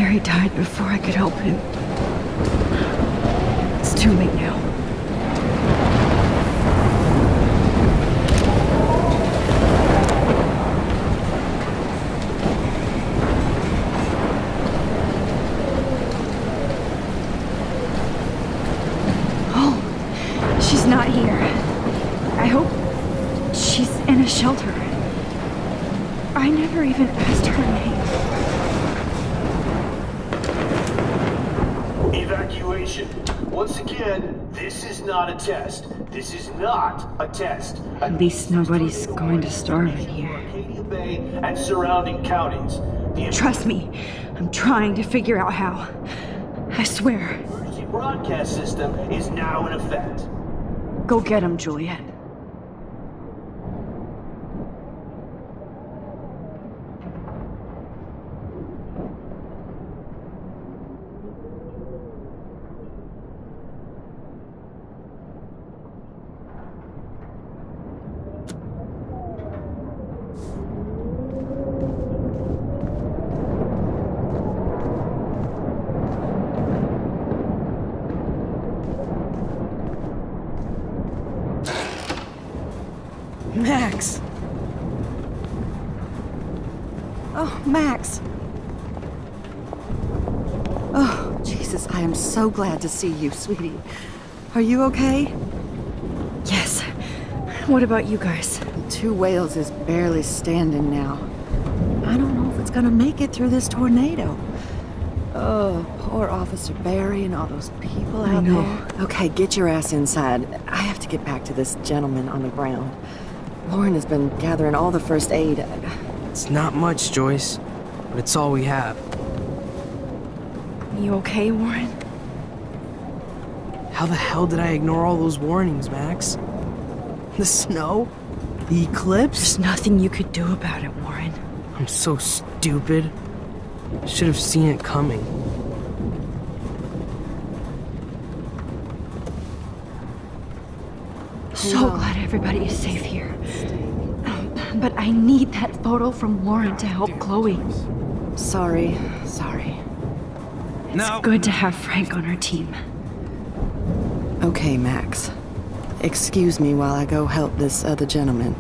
Barry died before I could help him. It's too late now. Oh, she's not here. I hope she's in a shelter. I never even asked her name. Evacuation. Once again, this is not a test. This is not a test. At least nobody's going to starve in here. Arcadia Bay and surrounding counties. Trust me, I'm trying to figure out how. I swear. The emergency broadcast system is now in effect. Go get him, Juliet. Max! Oh, Max! Oh, Jesus, I am so glad to see you, sweetie. Are you okay? Yes. What about you guys? Two Whales is barely standing now. I don't know if it's gonna make it through this tornado. Oh, poor Officer Barry and all those people out there. Okay, get your ass inside. I have to get back to this gentleman on the ground. Lauren has been gathering all the first aid. It's not much, Joyce, but it's all we have. You okay, Warren? How the hell did I ignore all those warnings, Max? The snow? The eclipse? There's nothing you could do about it, Warren. I'm so stupid. I should have seen it coming. So glad everybody is safe here. But I need that photo from Lauren to help Chloe. Sorry. It's good to have Frank on our team. Okay, Max. Excuse me while I go help this other gentleman.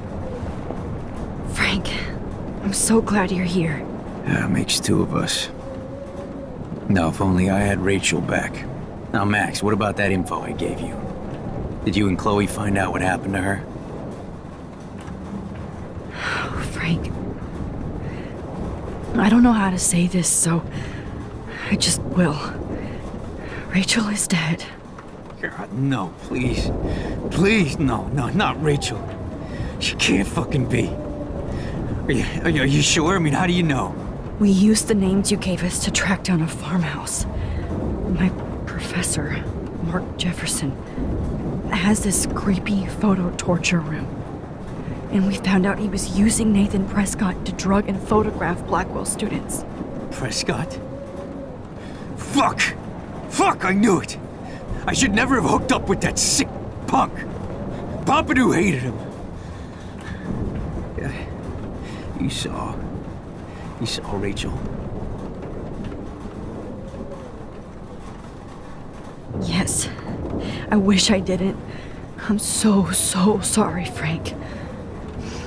Frank, I'm so glad you're here. Yeah, makes two of us. Now, if only I had Rachel back. Now, Max, what about that info I gave you? Did you and Chloe find out what happened to her? Oh, Frank. I don't know how to say this, so I just will. Rachel is dead. God, no, please. Please, no, not Rachel. She can't fucking be. Are you sure? I mean, how do you know? We used the names you gave us to track down a farmhouse. My professor, Mark Jefferson, has this creepy photo torture room. And we found out he was using Nathan Prescott to drug and photograph Blackwell students. Prescott? Fuck, I knew it! I should never have hooked up with that sick punk! Pompidou hated him! Yeah, you saw Rachel. Yes. I wish I didn't. I'm so sorry, Frank.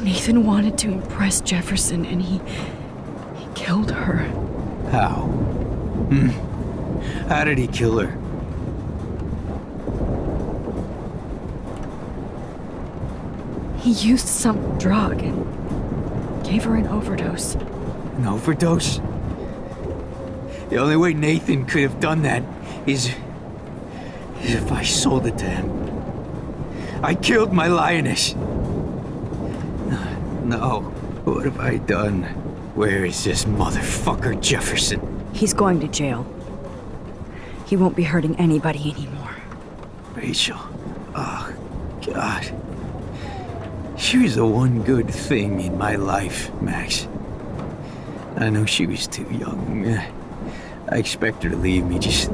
Nathan wanted to impress Jefferson and he killed her. How? How did he kill her? He used some drug and gave her an overdose. An overdose? The only way Nathan could have done that is if I sold it to him. I killed my lioness. No, what have I done? Where is this motherfucker Jefferson? He's going to jail. He won't be hurting anybody anymore. Rachel. Oh, God. She was the one good thing in my life, Max. I know she was too young. I expect her to leave me, just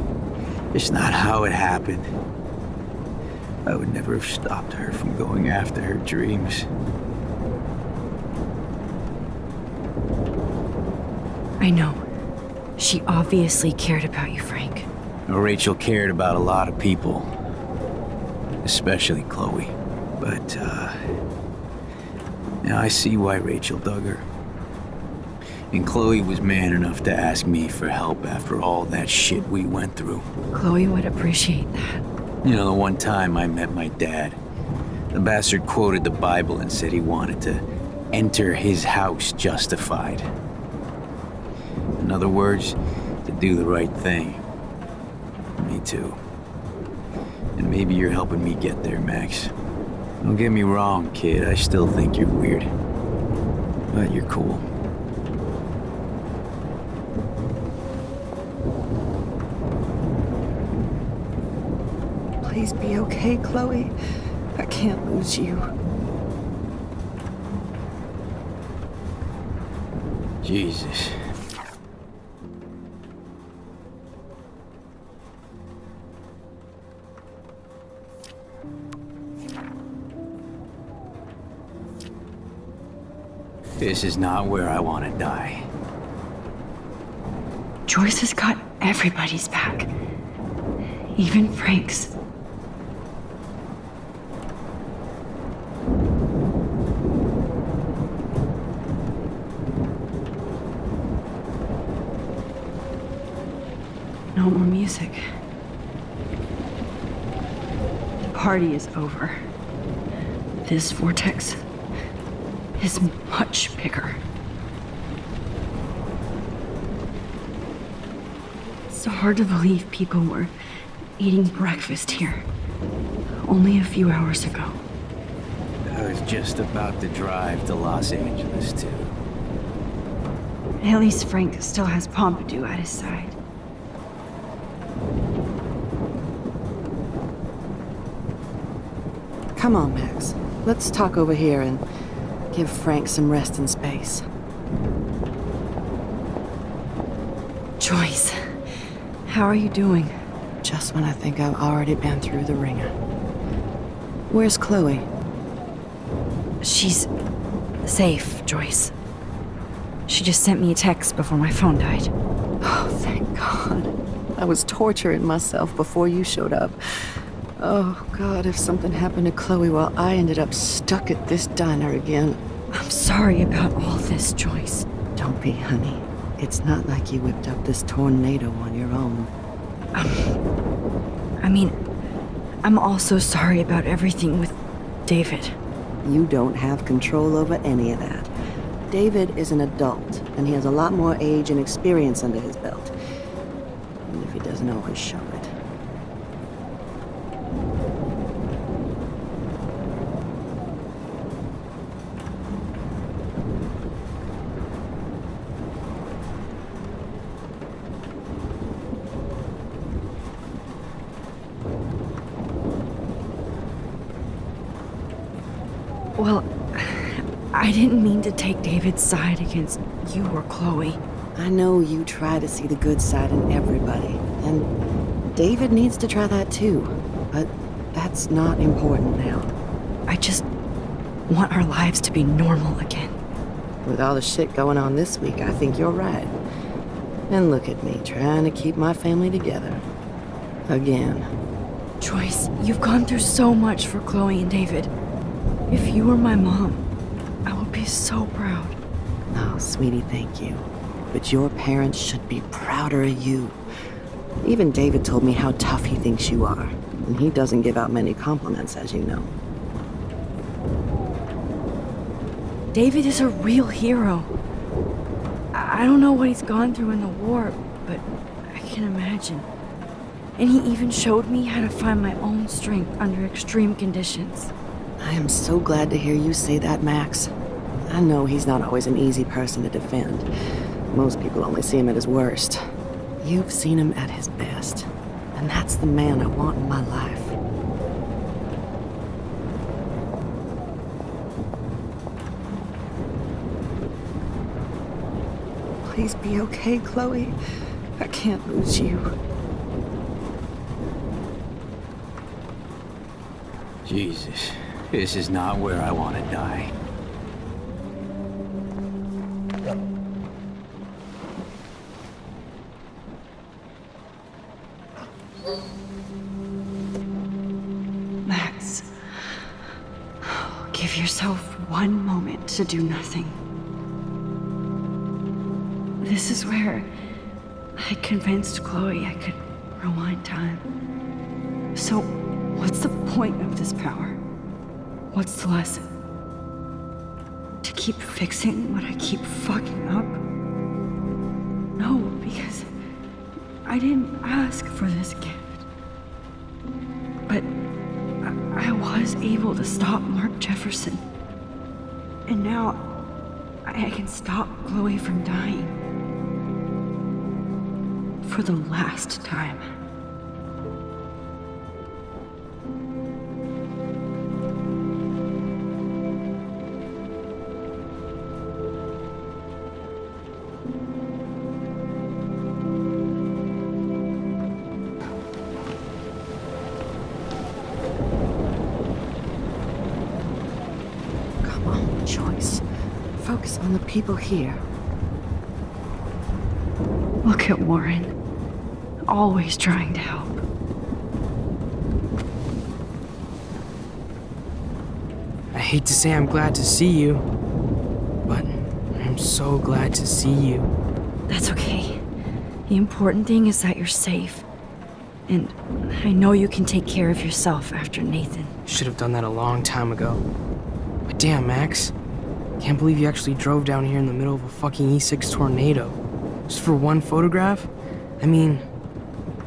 not how it happened. I would never have stopped her from going after her dreams. I know. She obviously cared about you, Frank. Rachel cared about a lot of people, especially Chloe. But, now I see why Rachel dug her. And Chloe was man enough to ask me for help after all that shit we went through. Chloe would appreciate that. You know, the one time I met my dad, the bastard quoted the Bible and said he wanted to enter his house justified. In other words, to do the right thing. Me too. And maybe you're helping me get there, Max. Don't get me wrong, kid. I still think you're weird. But you're cool. Please be okay, Chloe. I can't lose you. Jesus. This is not where I want to die. Joyce has got everybody's back. Even Frank's. No more music. The party is over. This vortex is much bigger. It's so hard to believe people were eating breakfast here only a few hours ago. I was just about to drive to Los Angeles, too. At least Frank still has Pompidou at his side. Come on, Max. Let's talk over here and give Frank some rest and space. Joyce, how are you doing? Just when I think I've already been through the ringer. Where's Chloe? She's safe, Joyce. She just sent me a text before my phone died. Oh, thank God. I was torturing myself before you showed up. Oh, God, if something happened to Chloe while I ended up stuck at this diner again. I'm sorry about all this, Joyce. Don't be, honey. It's not like you whipped up this tornado on your own. I'm also sorry about everything with David. You don't have control over any of that. David is an adult, and he has a lot more age and experience under his belt. And if he doesn't always show it. Well, I didn't mean to take David's side against you or Chloe. I know you try to see the good side in everybody, and David needs to try that too, but that's not important now. I just want our lives to be normal again. With all the shit going on this week, I think you're right. And look at me, trying to keep my family together. Again. Joyce, you've gone through so much for Chloe and David. If you were my mom, I would be so proud. Oh, sweetie, thank you. But your parents should be prouder of you. Even David told me how tough he thinks you are. And he doesn't give out many compliments, as you know. David is a real hero. I don't know what he's gone through in the war, but I can imagine. And he even showed me how to find my own strength under extreme conditions. I am so glad to hear you say that, Max. I know he's not always an easy person to defend. Most people only see him at his worst. You've seen him at his best. And that's the man I want in my life. Please be okay, Chloe. I can't lose you. Jesus. This is not where I want to die. yourself one moment to do nothing. This is where I convinced Chloe I could rewind time. So, what's the point of this power? What's the lesson? To keep fixing what I keep fucking up? No, because I didn't ask for this gift. But I was able to stop Mark Jefferson. And now I can stop Chloe from dying. For the last time. Come on, Joyce. Focus on the people here. Look at Warren. Always trying to help. I hate to say I'm glad to see you, but I'm so glad to see you. That's okay. The important thing is that you're safe. And I know you can take care of yourself after Nathan. Should have done that a long time ago. But damn, Max. Can't believe you actually drove down here in the middle of a fucking E6 tornado. Just for one photograph? I mean,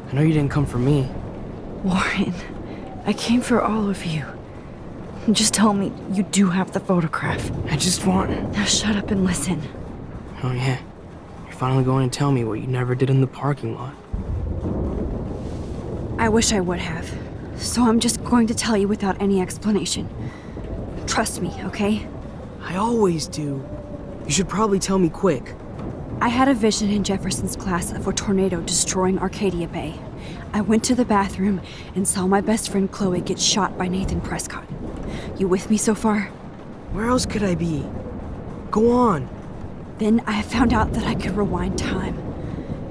I know you didn't come for me. Warren, I came for all of you. Just tell me you do have the photograph. I just want... Now shut up and listen. Oh yeah, you're finally going to tell me what you never did in the parking lot. I wish I would have. So I'm just going to tell you without any explanation. Trust me, okay? I always do. You should probably tell me quick. I had a vision in Jefferson's class of a tornado destroying Arcadia Bay. I went to the bathroom and saw my best friend Chloe get shot by Nathan Prescott. You with me so far? Where else could I be? Go on. Then I found out that I could rewind time.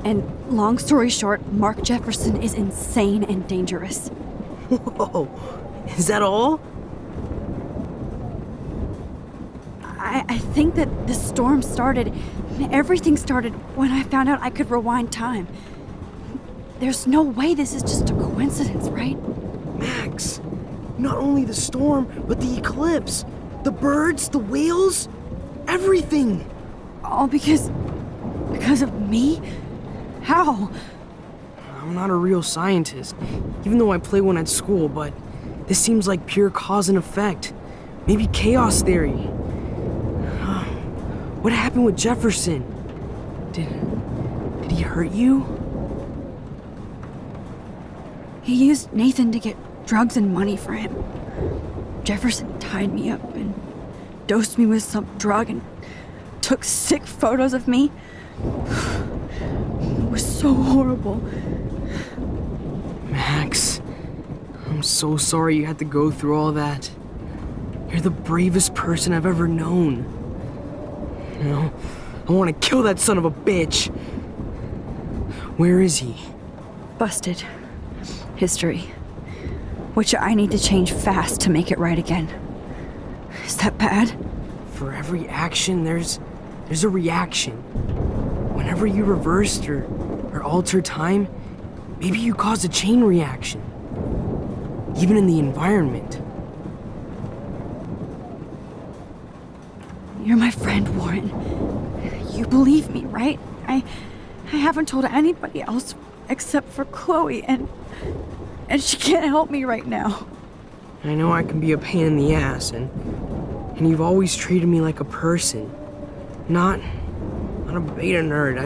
And long story short, Mark Jefferson is insane and dangerous. Whoa, is that all? I think that the storm started, everything started when I found out I could rewind time. There's no way this is just a coincidence, right? Max, not only the storm, but the eclipse, the birds, the whales, everything. All because of me? How? I'm not a real scientist, even though I play one at school, but this seems like pure cause and effect. Maybe chaos theory. What happened with Jefferson? Did he hurt you? He used Nathan to get drugs and money for him. Jefferson tied me up and dosed me with some drug and took sick photos of me. It was so horrible. Max, I'm so sorry you had to go through all that. You're the bravest person I've ever known. You know, I want to kill that son of a bitch. Where is he? Busted. History. Which I need to change fast to make it right again. Is that bad? For every action, there's a reaction. Whenever you reversed or altered time, maybe you caused a chain reaction. Even in the environment. You're my friend, Warren. You believe me, right? I haven't told anybody else except for Chloe, and she can't help me right now. I know I can be a pain in the ass, and you've always treated me like a person. Not a beta nerd.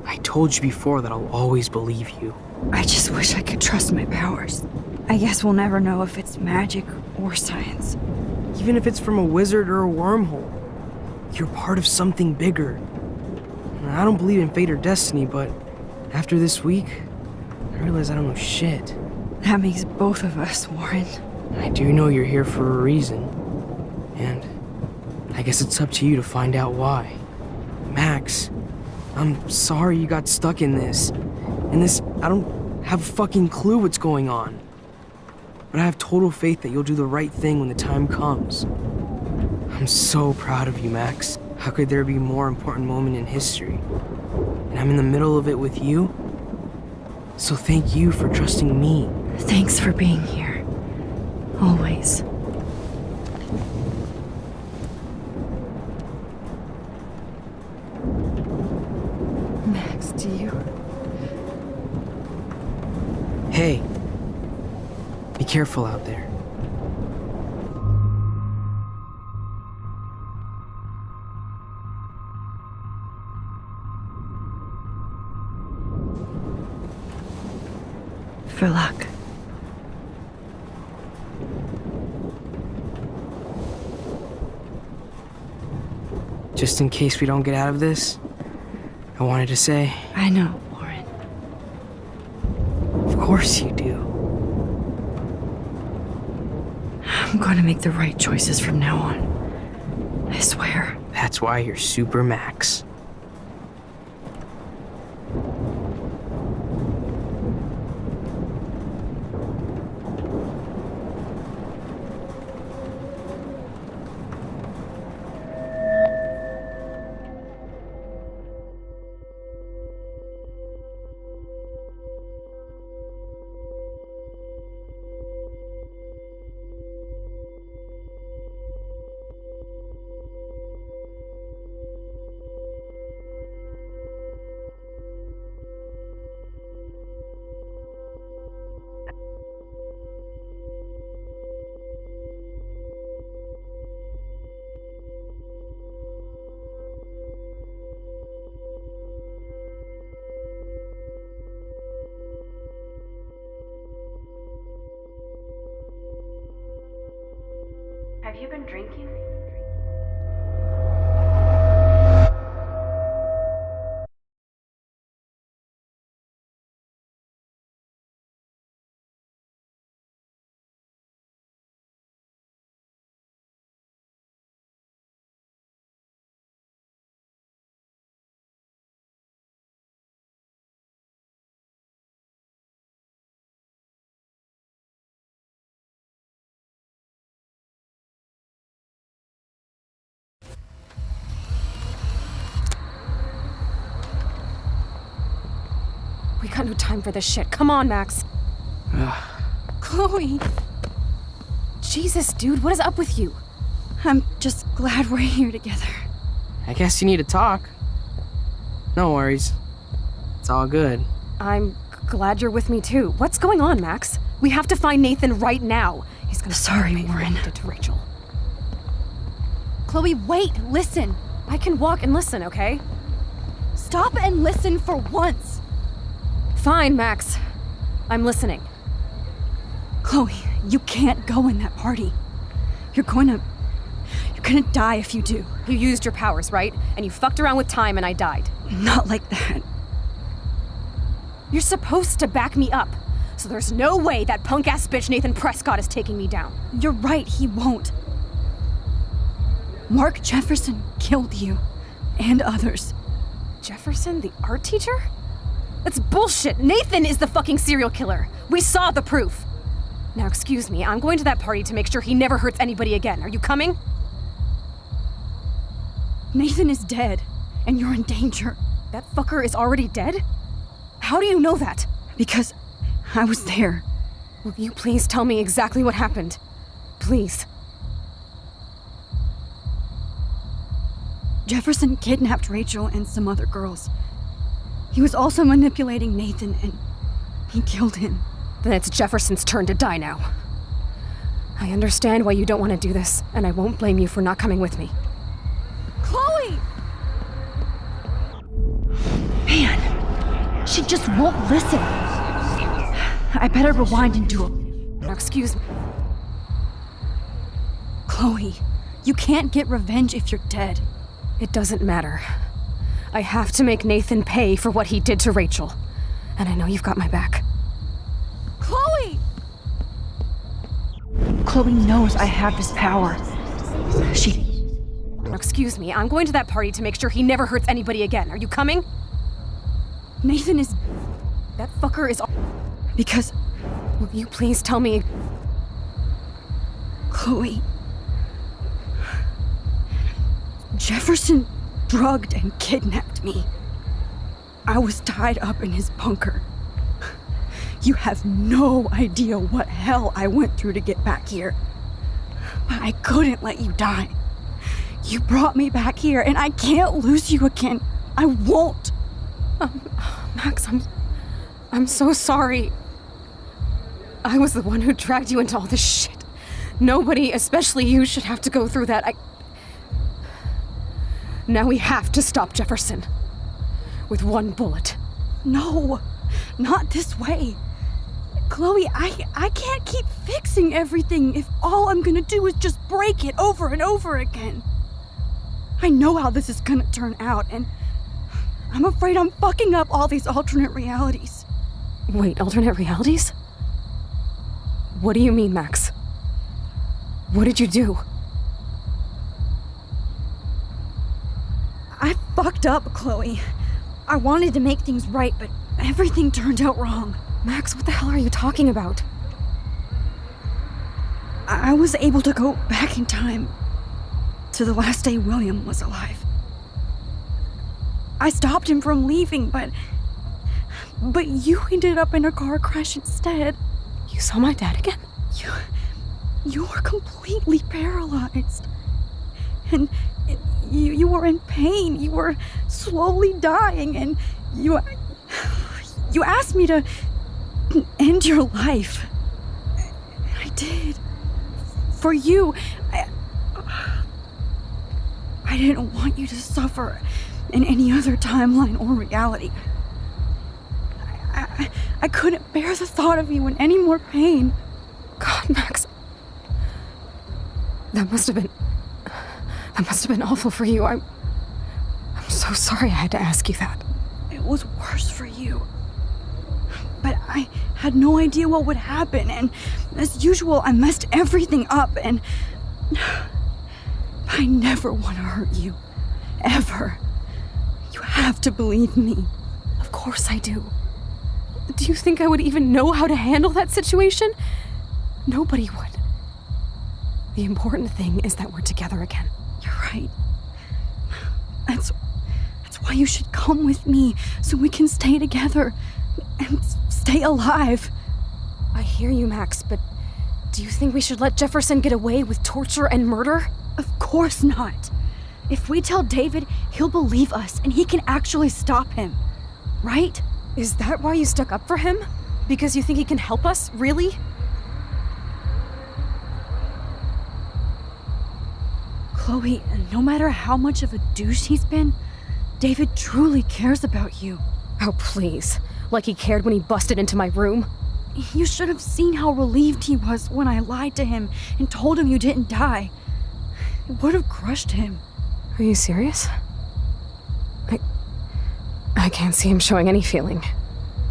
I told you before that I'll always believe you. I just wish I could trust my powers. I guess we'll never know if it's magic or science. Even if it's from a wizard or a wormhole. You're part of something bigger. I don't believe in fate or destiny, but after this week, I realize I don't know shit. That makes both of us, Warren. I do know you're here for a reason. And I guess it's up to you to find out why. Max, I'm sorry you got stuck in this. I don't have a fucking clue what's going on. But I have total faith that you'll do the right thing when the time comes. I'm so proud of you, Max. How could there be a more important moment in history? And I'm in the middle of it with you? So thank you for trusting me. Thanks for being here. Always. Max, do you... Hey, be careful out there. For luck. Just in case we don't get out of this, I wanted to say, I know, Warren. of course you do. I'm going to make the right choices from now on. I swear. That's why you're Super Max. Have you been drinking? We got no time for this shit. Come on, Max. Chloe! Jesus, dude, what is up with you? I'm just glad we're here together. I guess you need to talk. No worries. It's all good. I'm glad you're with me too. What's going on, Max? We have to find Nathan right now. He's gonna Sorry, pay for what Warren. he did to Rachel. Chloe, wait, listen. I can walk and listen, okay? Stop and listen for once. Fine, Max. I'm listening. Chloe, you can't go in that party. You're gonna die if you do. You used your powers, right? And you fucked around with time and I died. Not like that. You're supposed to back me up. So there's no way that punk-ass bitch Nathan Prescott is taking me down. You're right, he won't. Mark Jefferson killed you. And others. Jefferson, the art teacher? That's bullshit. Nathan is the fucking serial killer. We saw the proof. Now, excuse me, I'm going to that party to make sure he never hurts anybody again. Are you coming? Nathan is dead, and you're in danger. That fucker is already dead? How do you know that? Because I was there. Will you please tell me exactly what happened? Please. Jefferson kidnapped Rachel and some other girls. He was also manipulating Nathan, and he killed him. Then it's Jefferson's turn to die now. I understand why you don't want to do this, and I won't blame you for not coming with me. Chloe! Man, she just won't listen. I better rewind and do it. Now, excuse me. Chloe, you can't get revenge if you're dead. It doesn't matter. I have to make Nathan pay for what he did to Rachel. And I know you've got my back. Chloe! Chloe knows I have this power. Now, excuse me, I'm going to that party to make sure he never hurts anybody again. Are you coming? Nathan is... That fucker is... Because... Will you please tell me... Chloe... Jefferson drugged and kidnapped me. I was tied up in his bunker. You have no idea what hell I went through to get back here. But I couldn't let you die. You brought me back here, and I can't lose you again. I won't. Max, I'm so sorry. I was the one who dragged you into all this shit. Nobody, especially you, should have to go through that. Now we have to stop Jefferson. With one bullet. No, not this way. Chloe, I can't keep fixing everything if all I'm gonna do is just break it over and over again. I know how this is gonna turn out, and I'm afraid I'm fucking up all these alternate realities. Wait, alternate realities? What do you mean, Max? What did you do? I fucked up, Chloe. I wanted to make things right, but everything turned out wrong. Max, what the hell are you talking about? I was able to go back in time to the last day William was alive. I stopped him from leaving, but you ended up in a car crash instead. You saw my dad again? You were completely paralyzed. And you were in pain. You were slowly dying, and you asked me to end your life. I did. For you. I didn't want you to suffer in any other timeline or reality. I couldn't bear the thought of you in any more pain. God, Max. That must have been awful for you. I'm so sorry I had to ask you that. It was worse for you. But I had no idea what would happen, and as usual, I messed everything up, and I never want to hurt you. Ever. You have to believe me. Of course I do. Do you think I would even know how to handle that situation? Nobody would. The important thing is that we're together again. You're right. That's why you should come with me, so we can stay together and stay alive. I hear you, Max, but do you think we should let Jefferson get away with torture and murder? Of course not. If we tell David, he'll believe us and he can actually stop him. Right? Is that why you stuck up for him? Because you think he can help us, really? Chloe, no matter how much of a douche he's been, David truly cares about you. Oh, please. Like he cared when he busted into my room? You should have seen how relieved he was when I lied to him and told him you didn't die. It would have crushed him. Are you serious? I can't see him showing any feeling.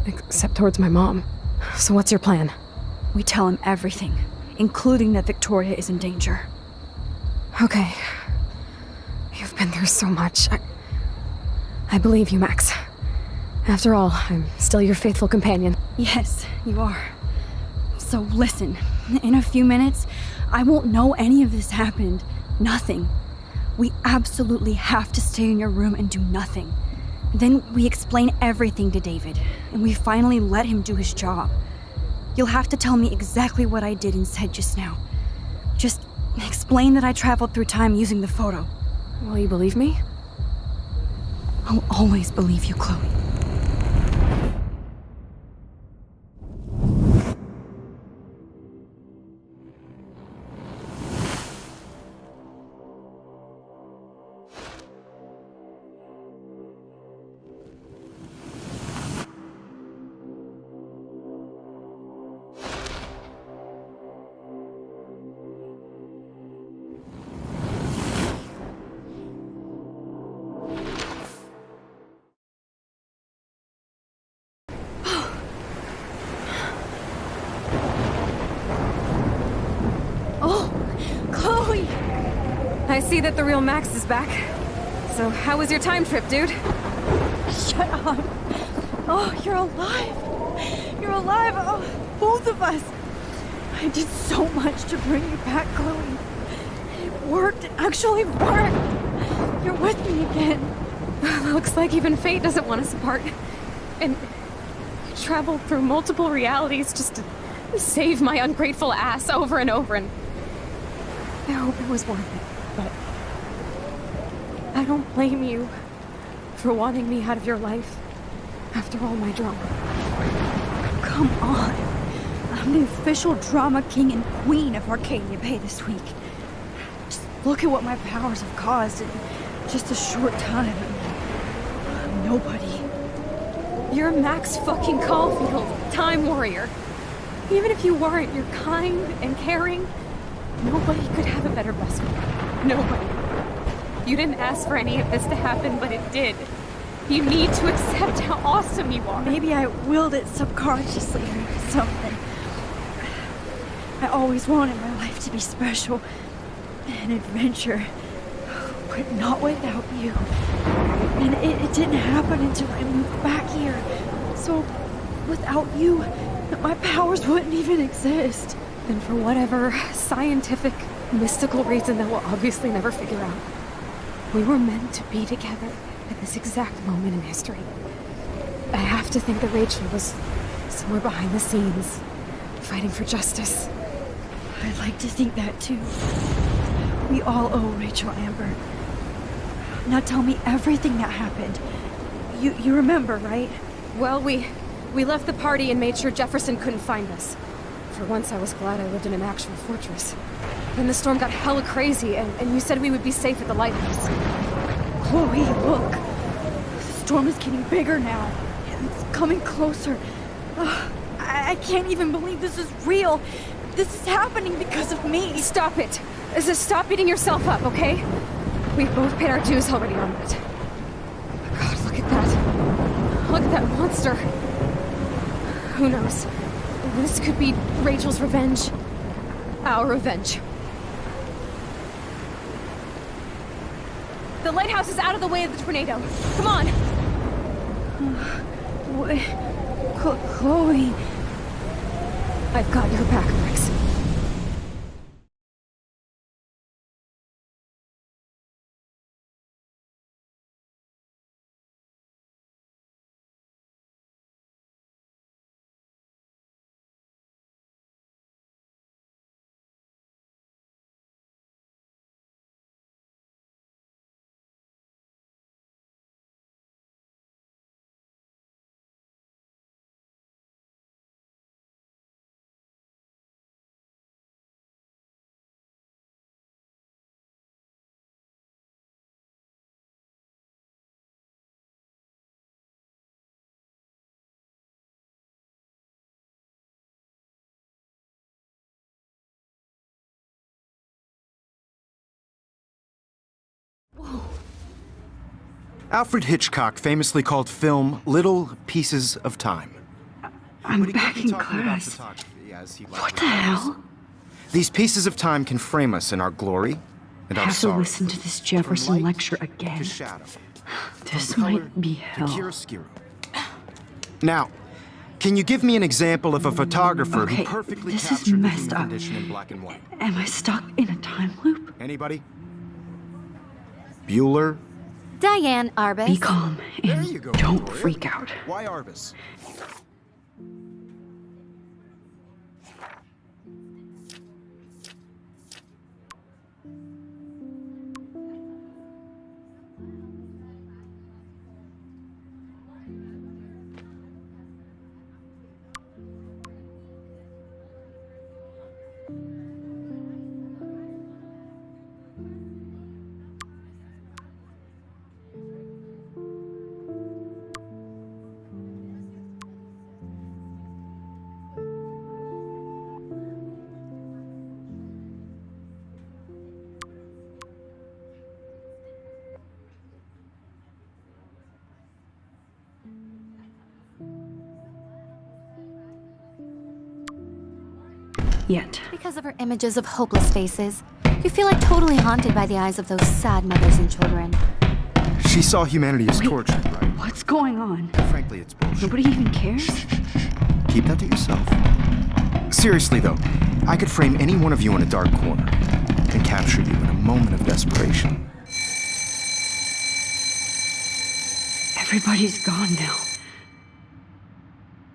Except towards my mom. So what's your plan? We tell him everything, including that Victoria is in danger. Okay. You've been through so much. I believe you, Max. After all, I'm still your faithful companion. Yes, you are. So listen, in a few minutes, I won't know any of this happened. Nothing. We absolutely have to stay in your room and do nothing. Then we explain everything to David, and we finally let him do his job. You'll have to tell me exactly what I did and said just now. Just explain that I traveled through time using the photo. Will you believe me? I'll always believe you, Chloe. I see that the real Max is back. So how was your time trip, dude? Shut up. Oh, you're alive. You're alive. Oh, both of us. I did so much to bring you back, Chloe. It worked. It actually worked. You're with me again. Looks like even fate doesn't want us apart. And I traveled through multiple realities just to save my ungrateful ass over and over, and I hope it was worth it, but I don't blame you for wanting me out of your life after all my drama. Come on. I'm the official drama king and queen of Arcadia Bay this week. Just look at what my powers have caused in just a short time. Nobody. You're Max fucking Caulfield, Time Warrior. Even if you weren't, you're kind and caring. Nobody could have a better best friend. Nobody. You didn't ask for any of this to happen, but it did. You need to accept how awesome you are. Maybe I willed it subconsciously or something. I always wanted my life to be special. An adventure. But not without you. And it didn't happen until I moved back here. So, without you, my powers wouldn't even exist. And for whatever scientific, mystical reason that we'll obviously never figure out, we were meant to be together at this exact moment in history. I have to think that Rachel was somewhere behind the scenes, fighting for justice. I'd like to think that too. We all owe Rachel Amber. Now tell me everything that happened. You remember, right? Well, we left the party and made sure Jefferson couldn't find us. For once, I was glad I lived in an actual fortress. Then the storm got hella crazy, and you said we would be safe at the lighthouse. Chloe, look. The storm is getting bigger now. It's coming closer. I can't even believe this is real. This is happening because of me. Stop it. Stop beating yourself up, okay? We've both paid our dues already on that. God, look at that. Look at that monster. Who knows? This could be Rachel's revenge. Our revenge. The lighthouse is out of the way of the tornado. Come on! Chloe. I've got your back, Max. Alfred Hitchcock famously called film little pieces of time. I'm back in class. What the hell? These pieces of time can frame us in our glory and I our have to sorrow. listen to this Jefferson lecture again. To shadow. This From color might be to hell. chiaroscuro. Now, can you give me an example of a photographer Okay, who perfectly this is captured the messed human up. condition in black and white? Am I stuck in a time loop? Anybody? Bueller? Diane Arbus. Be calm There and you go, don't Victoria. freak out. Why Arbus? Yet. Because of her images of hopeless faces, you feel like totally haunted by the eyes of those sad mothers and children. She saw humanity as tortured, right? What's going on? Frankly, it's bullshit. Nobody even cares? Keep that to yourself. Seriously, though, I could frame any one of you in a dark corner and capture you in a moment of desperation. Everybody's gone now.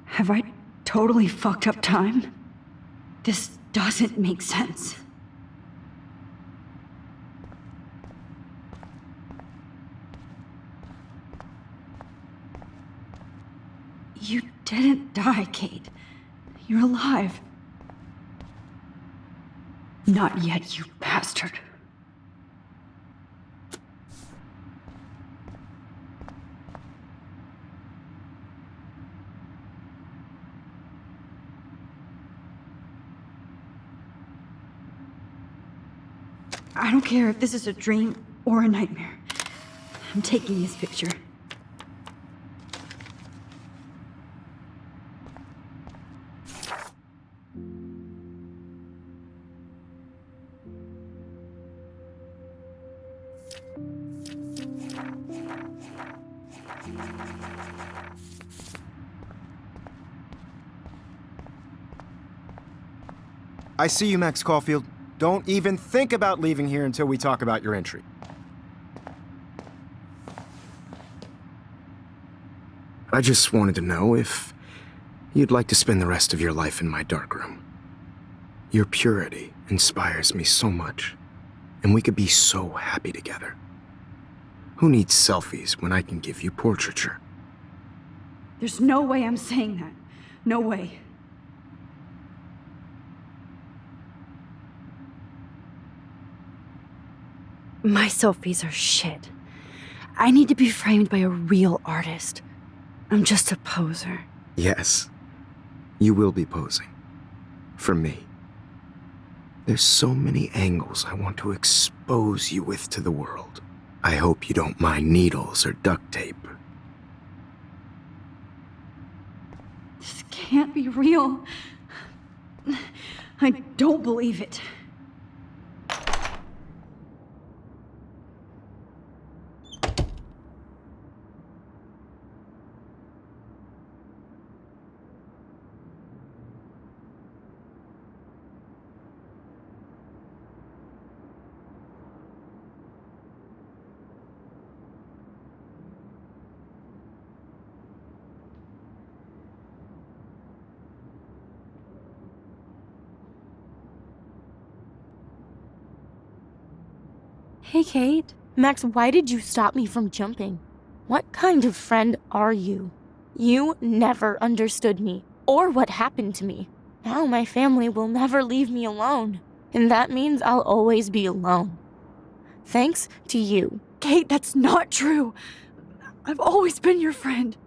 Have I totally fucked up time? This doesn't make sense. You didn't die, Kate. You're alive. Not yet, you bastard. I don't care if this is a dream or a nightmare. I'm taking this picture. I see you, Max Caulfield. Don't even think about leaving here until we talk about your entry. I just wanted to know if you'd like to spend the rest of your life in my darkroom. Your purity inspires me so much, and we could be so happy together. Who needs selfies when I can give you portraiture? There's no way I'm saying that. No way. My selfies are shit. I need to be framed by a real artist. I'm just a poser. Yes, you will be posing. For me. There's so many angles I want to expose you with to the world. I hope you don't mind needles or duct tape. This can't be real. I don't believe it. Hey, Kate. Max, why did you stop me from jumping? What kind of friend are you? You never understood me, or what happened to me. Now my family will never leave me alone, and that means I'll always be alone. Thanks to you. Kate, that's not true. I've always been your friend.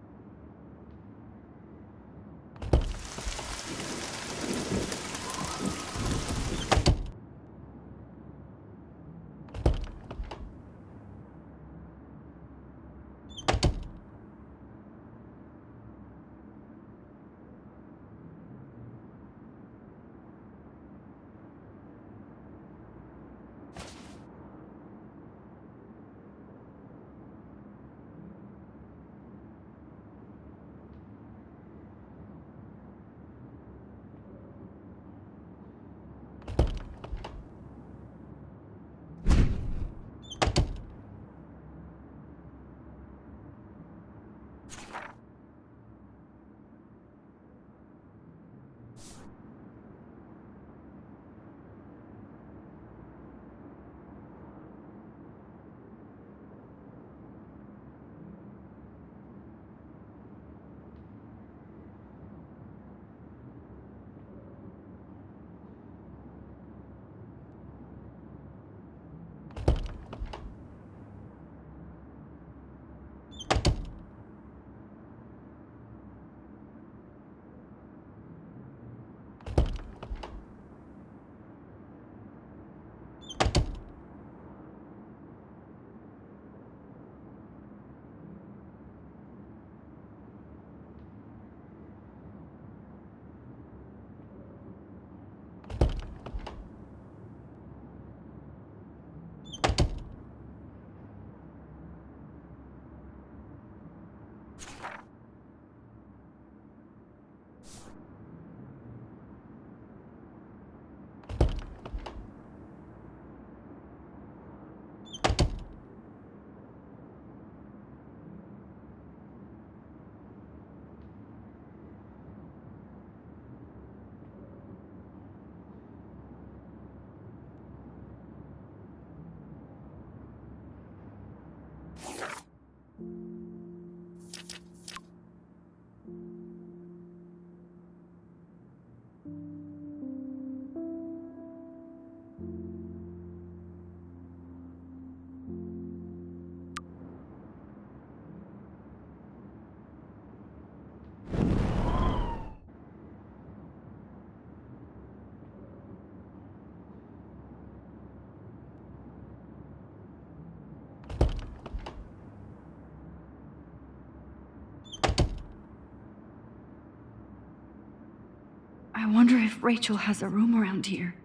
wonder if Rachel has a room around here.